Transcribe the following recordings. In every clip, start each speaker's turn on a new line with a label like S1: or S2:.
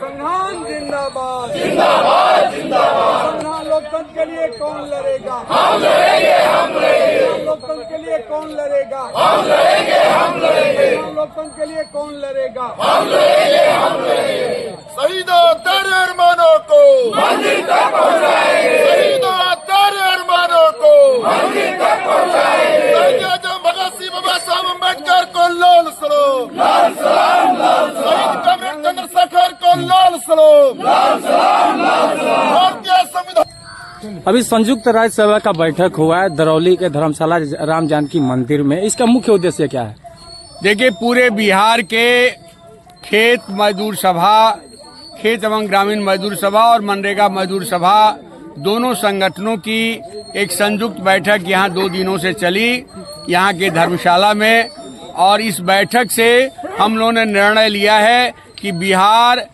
S1: संविधान जिंदाबाद जिंदाबाद जिंदाबाद। संविधान लोकतंत्र के लिए कौन लड़ेगा? हम लड़ेंगे, हम लड़ेंगे। लोकतंत्र के लिए कौन लड़ेगा? हम लड़ेंगे, हम लड़ेंगे। लोकतंत्र के लिए कौन लड़ेगा? हम लड़ेंगे, हम लड़ेंगे।
S2: शहीदों तेरे अरमानों को
S1: मंदिर तक पहुंचाएंगे।
S2: शहीदों तेरे अरमानों को
S1: मंदिर तक पहुंचाएंगे।
S2: भगत सिंह बाबा साहब अम्बेडकर को लाल सलाम,
S1: लाल सलाम, लाल
S2: शहीद कमरेड चंद्रशेखर को लाल सलाम,
S1: लाल सलाम, लाल सलाम।
S2: भारतीय संविधान।
S3: अभी संयुक्त राज्य सभा का बैठक हुआ है दरौली के धर्मशाला राम जानकी मंदिर में। इसका मुख्य उद्देश्य क्या है?
S4: देखिए, पूरे बिहार के खेत मजदूर सभा, खेत एवं ग्रामीण मजदूर सभा और मनरेगा मजदूर सभा दोनों संगठनों की एक संयुक्त बैठक यहाँ 2 दिनों से चली यहाँ के धर्मशाला में। और इस बैठक से हम लोगों ने निर्णय लिया है कि बिहार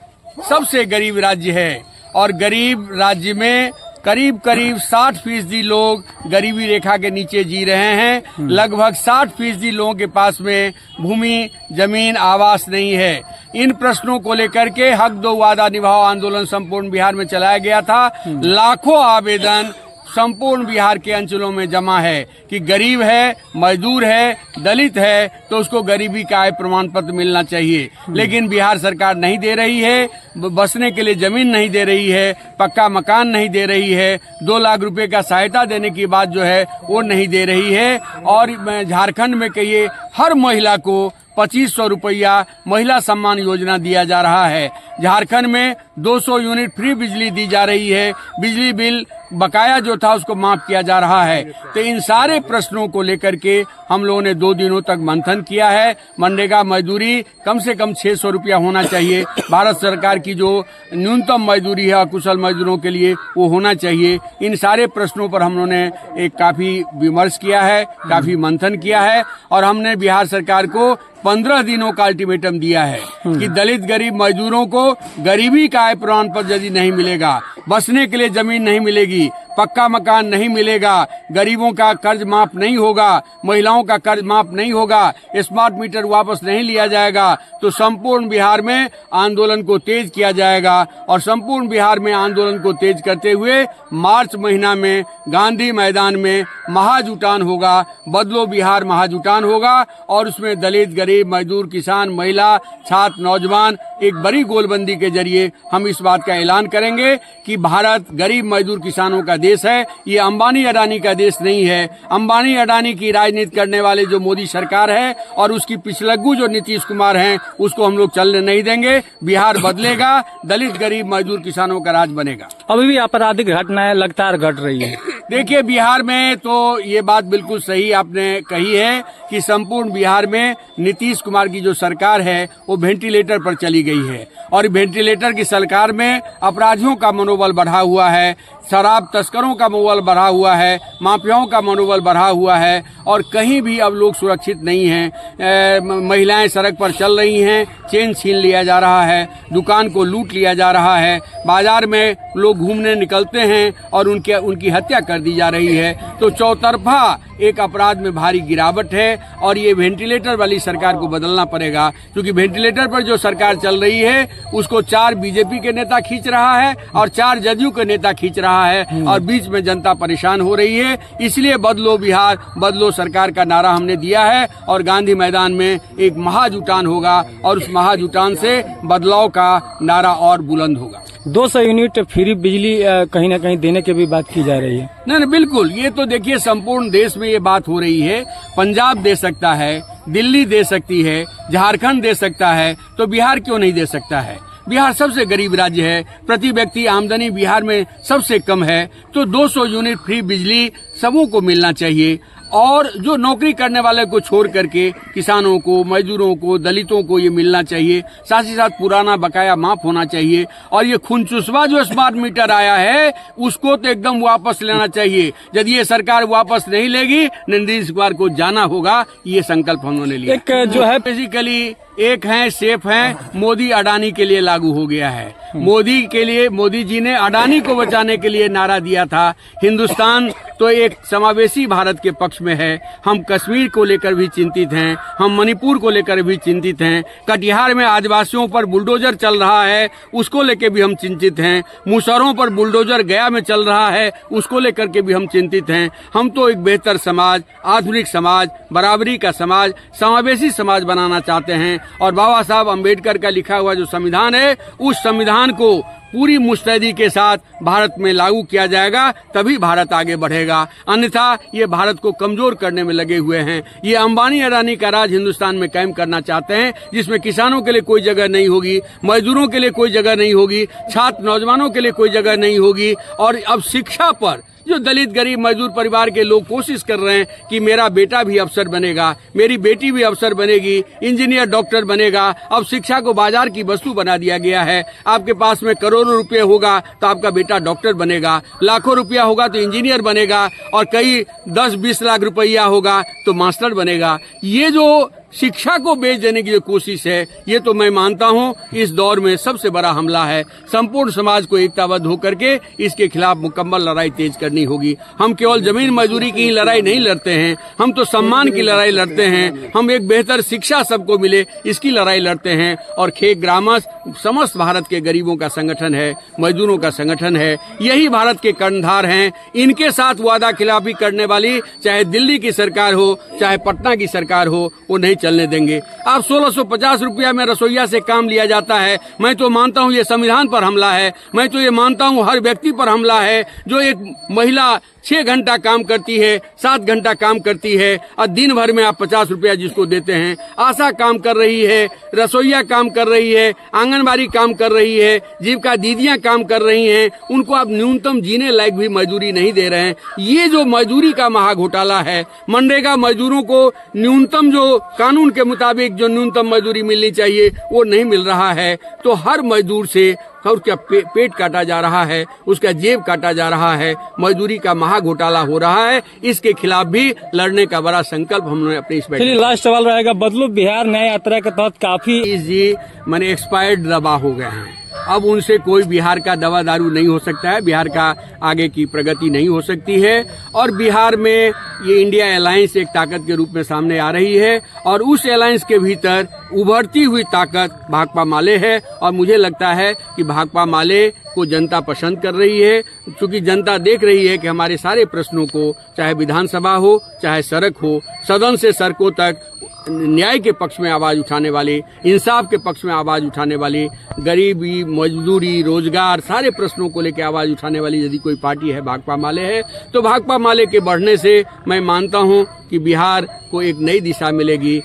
S4: सबसे गरीब राज्य है और गरीब राज्य में करीब 60% लोग गरीबी रेखा के नीचे जी रहे हैं। लगभग 60% लोगों के पास में भूमि, जमीन, आवास नहीं है। इन प्रश्नों को लेकर के हक दो वादा निभाओ आंदोलन संपूर्ण बिहार में चलाया गया था। लाखों आवेदन संपूर्ण बिहार के अंचलों में जमा है कि गरीब है, मजदूर है, दलित है तो उसको गरीबी का आय प्रमाण पत्र मिलना चाहिए। लेकिन बिहार सरकार नहीं दे रही है, बसने के लिए जमीन नहीं दे रही है, पक्का मकान नहीं दे रही है, 2 लाख रुपए का सहायता देने की बात जो है वो नहीं दे रही है। और झारखंड में कहिए हर महिला को 2500 रुपया महिला सम्मान योजना दिया जा रहा है। झारखंड में 200 यूनिट फ्री बिजली दी जा रही है। बिजली बिल बकाया जो था उसको माफ किया जा रहा है। तो इन सारे प्रश्नों को लेकर के हम लोगों ने 2 दिनों तक मंथन किया है। मनरेगा मजदूरी कम से कम 600 रुपया होना चाहिए। भारत सरकार की जो न्यूनतम मजदूरी है अकुशल मजदूरों के लिए वो होना चाहिए। इन सारे प्रश्नों पर हम लोगों ने एक काफी विमर्श किया है, काफी मंथन किया है और हमने बिहार सरकार को 15 दिनों का अल्टीमेटम दिया है कि दलित गरीब मजदूरों को गरीबी का आय प्रमाण पत्र यदि नहीं मिलेगा, बसने के लिए जमीन नहीं मिलेगी, पक्का मकान नहीं मिलेगा, गरीबों का कर्ज माफ नहीं होगा, महिलाओं का कर्ज माफ नहीं होगा, स्मार्ट मीटर वापस नहीं लिया जाएगा तो संपूर्ण बिहार में आंदोलन को तेज किया जाएगा। और संपूर्ण बिहार में आंदोलन को तेज करते हुए मार्च महीना में गांधी मैदान में महाजुटान होगा, बदलो बिहार महाजुटान होगा और उसमें दलित, गरीब, मजदूर, किसान, महिला, छात्र, नौजवान एक बड़ी गोलबंदी के जरिए हम इस बात का ऐलान करेंगे कि भारत गरीब, मजदूर, किसानों का देश है। ये अंबानी अडानी का देश नहीं है। अंबानी अडानी की राजनीति करने वाले जो मोदी सरकार है और उसकी पिछलग्गू जो नीतीश कुमार हैं उसको हम लोग चलने नहीं देंगे। बिहार बदलेगा, दलित, गरीब, मजदूर, किसानों का राज बनेगा।
S3: अभी भी आपराधिक घटनाएं लगातार घट रही है।
S4: देखिए, बिहार में तो ये बात बिल्कुल सही आपने कही है कि संपूर्ण बिहार में नीतीश कुमार की जो सरकार है वो वेंटिलेटर पर चली गई है और वेंटिलेटर की सरकार में अपराधियों का मनोबल बढ़ा हुआ है, शराब तस्करों का मनोबल बढ़ा हुआ है, माफियाओं का मनोबल बढ़ा हुआ है और कहीं भी अब लोग सुरक्षित नहीं हैं। महिलाएं सड़क पर चल रही हैं, चेन छीन लिया जा रहा है, दुकान को लूट लिया जा रहा है, बाजार में लोग घूमने निकलते हैं और उनकी हत्या कर दी जा रही है। तो चौतरफा एक अपराध में भारी गिरावट है और ये वेंटिलेटर वाली सरकार को बदलना पड़ेगा क्योंकि वेंटिलेटर पर जो सरकार चल रही है उसको 4 बीजेपी के नेता खींच रहा है और 4 जदयू के नेता खींच रहा है और बीच में जनता परेशान हो रही है। इसलिए बदलो बिहार, बदलो सरकार का नारा हमने दिया है और गांधी मैदान में एक महाजुटान होगा और उस महाजुटान से बदलाव का नारा और बुलंद होगा।
S3: 200 यूनिट फ्री बिजली कहीं न कहीं देने की भी बात की जा रही है।
S4: नहीं, बिल्कुल, ये तो देखिए संपूर्ण देश में ये बात हो रही है। पंजाब दे सकता है, दिल्ली दे सकती है, झारखंड दे सकता है तो बिहार क्यों नहीं दे सकता है? बिहार सबसे गरीब राज्य है, प्रति व्यक्ति आमदनी बिहार में सबसे कम है तो 200 यूनिट फ्री बिजली सबों को मिलना चाहिए। और जो नौकरी करने वाले को छोड़ करके किसानों को, मजदूरों को, दलितों को ये मिलना चाहिए। साथ ही साथ पुराना बकाया माफ होना चाहिए और ये खूनचुस्वा जो स्मार्ट मीटर आया है उसको तो एकदम वापस लेना चाहिए। यदि ये सरकार वापस नहीं लेगी नीतीश कुमार को जाना होगा, ये संकल्प हम लोगों ने लिया।
S3: एक जो है
S4: बेसिकली एक है सेफ है, मोदी अडानी के लिए लागू हो गया है। मोदी जी ने अडानी को बचाने के लिए नारा दिया था, हिंदुस्तान तो एक समावेशी भारत के पक्ष में है। हम कश्मीर को लेकर भी चिंतित हैं, हम मणिपुर को लेकर भी चिंतित हैं, कटिहार में आदिवासियों पर बुलडोजर चल रहा है उसको लेकर भी हम चिंतित हैं, मुसहरों पर बुलडोजर गया में चल रहा है उसको लेकर के भी हम चिंतित हैं। हम तो एक बेहतर समाज, आधुनिक समाज, बराबरी का समाज, समावेशी समाज बनाना चाहते हैं और बाबा साहब अम्बेडकर का लिखा हुआ जो संविधान है उस संविधान को पूरी मुस्तैदी के साथ भारत में लागू किया जाएगा, तभी भारत आगे बढ़ेगा। अन्यथा ये भारत को कमजोर करने में लगे हुए हैं। ये अंबानी अडानी का राज हिंदुस्तान में कायम करना चाहते हैं, जिसमें किसानों के लिए कोई जगह नहीं होगी, मजदूरों के लिए कोई जगह नहीं होगी, छात्र नौजवानों के लिए कोई जगह नहीं होगी। और अब शिक्षा पर जो दलित गरीब मजदूर परिवार के लोग कोशिश कर रहे हैं कि मेरा बेटा भी अफसर बनेगा, मेरी बेटी भी अफसर बनेगी, इंजीनियर डॉक्टर बनेगा। अब शिक्षा को बाजार की वस्तु बना दिया गया है। आपके पास में करोड़ों रुपए होगा तो आपका बेटा डॉक्टर बनेगा, लाखों रुपया होगा तो इंजीनियर बनेगा और कई 10-20 लाख रुपया होगा तो मास्टर बनेगा। ये जो शिक्षा को बेच देने की जो कोशिश है, ये तो मैं मानता हूँ इस दौर में सबसे बड़ा हमला है। संपूर्ण समाज को एकताबद्ध होकर के इसके खिलाफ मुकम्मल लड़ाई तेज करनी होगी। हम केवल जमीन मजदूरी की लड़ाई नहीं लड़ते हैं, हम तो सम्मान की लड़ाई लड़ते हैं। हम एक बेहतर शिक्षा सबको मिले इसकी लड़ाई लड़ते हैं। और खेत ग्रामस समस्त भारत के गरीबों का संगठन है, मजदूरों का संगठन है, यही भारत के कर्णधार हैं। इनके साथ वादा खिलाफी करने वाली चाहे दिल्ली की सरकार हो चाहे पटना की सरकार हो, वो नहीं चलने देंगे। आप 1650 रुपया में रसोईया से काम लिया जाता है। मैं तो मानता हूँ ये संविधान पर हमला है। मैं तो ये मानता हूँ हर व्यक्ति पर हमला है। जो एक महिला 6 घंटा काम करती है, 7 घंटा काम करती है और दिन भर में आप 50 रुपया जिसको देते हैं, आशा काम कर रही है, रसोईया काम कर रही है, आंगनबाड़ी काम कर रही है, जीविका दीदियां काम कर रही हैं, उनको आप न्यूनतम जीने लायक भी मजदूरी नहीं दे रहे हैं। ये जो मजदूरी का महा घोटाला है, मनरेगा मजदूरों को न्यूनतम जो कानून के मुताबिक जो न्यूनतम मजदूरी मिलनी चाहिए वो नहीं मिल रहा है। तो हर मजदूर से उसका पेट काटा जा रहा है, उसका जेब काटा जा रहा है, मजदूरी का महा घोटाला हो रहा है। इसके खिलाफ भी लड़ने का बड़ा संकल्प हमने अपने इस
S3: चलिए लास्ट सवाल रहेगा, बदलू बिहार न्याय यात्रा के तहत काफी
S4: जी मैंने एक्सपायर्ड दवा हो गए हैं। अब उनसे कोई बिहार का दवा दारू नहीं हो सकता है, बिहार का आगे की प्रगति नहीं हो सकती है। और बिहार में ये इंडिया अलायंस एक ताकत के रूप में सामने आ रही है और उस अलायंस के भीतर उभरती हुई ताकत भाकपा माले है। और मुझे लगता है कि भाकपा माले को जनता पसंद कर रही है, क्योंकि जनता देख रही है कि हमारे सारे प्रश्नों को, चाहे विधानसभा हो चाहे सड़क हो, सदन से सड़कों तक न्याय के पक्ष में आवाज उठाने वाली, इंसाफ के पक्ष में आवाज उठाने वाली, गरीबी, मजदूरी, रोजगार, सारे प्रश्नों को लेकर आवाज उठाने वाली यदि कोई पार्टी है भाकपा माले है। तो भाकपा माले के बढ़ने से मैं मानता हूं कि बिहार को एक नई दिशा मिलेगी।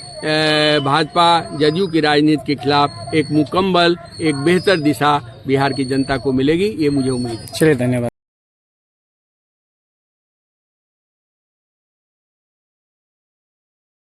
S4: भाजपा जदयू की राजनीति के खिलाफ एक मुकम्मल, एक बेहतर दिशा बिहार की जनता को मिलेगी, ये मुझे उम्मीद है।
S3: चलिए धन्यवाद।